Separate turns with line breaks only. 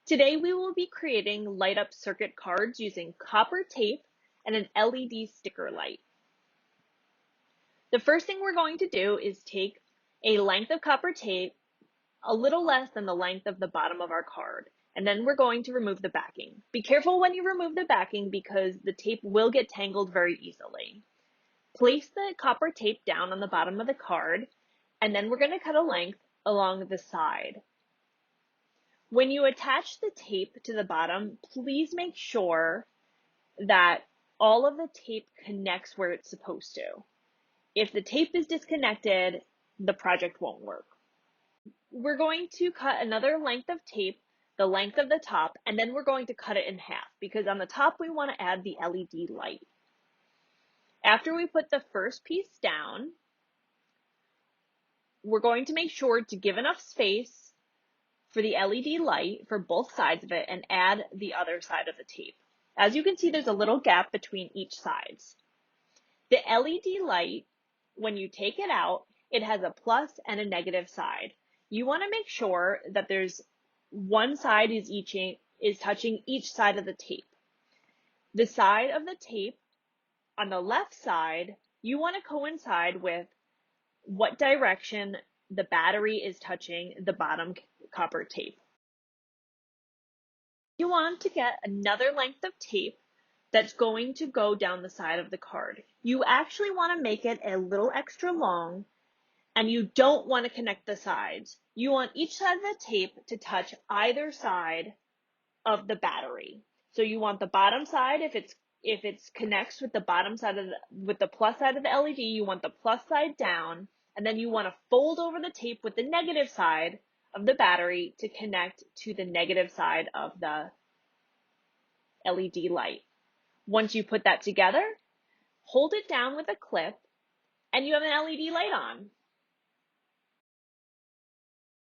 Today we will be creating light up circuit cards using copper tape and an LED sticker light. The first thing we're going to do is take a length of copper tape, a little less than the length of the bottom of our card, and then we're going to remove the backing. Be careful when you remove the backing because the tape will get tangled very easily. Place the copper tape down on the bottom of the card, and then we're going to cut a length along the side. When you attach the tape to the bottom, please make sure that all of the tape connects where it's supposed to. If the tape is disconnected, the project won't work. We're going to cut another length of tape, the length of the top, and then we're going to cut it in half because on the top we want to add the LED light. After we put the first piece down, we're going to make sure to give enough space for the LED light for both sides of it and add the other side of the tape. As you can see, there's a little gap between each sides. The LED light, when you take it out, it has a plus and a negative side. You want to make sure that there's one side is touching each side of the tape. The side of the tape on the left side, you want to coincide with what direction the battery is touching the bottom copper tape. You want to get another length of tape that's going to go down the side of the card. You actually want to make it a little extra long, and you don't want to connect the sides. You want each side of the tape to touch either side of the battery. So you want the bottom side, if it's connects with the bottom side with the plus side of the LED, you want the plus side down, and then you want to fold over the tape with the negative side of the battery to connect to the negative side of the LED light. Once you put that together, hold it down with a clip and you have an LED light on.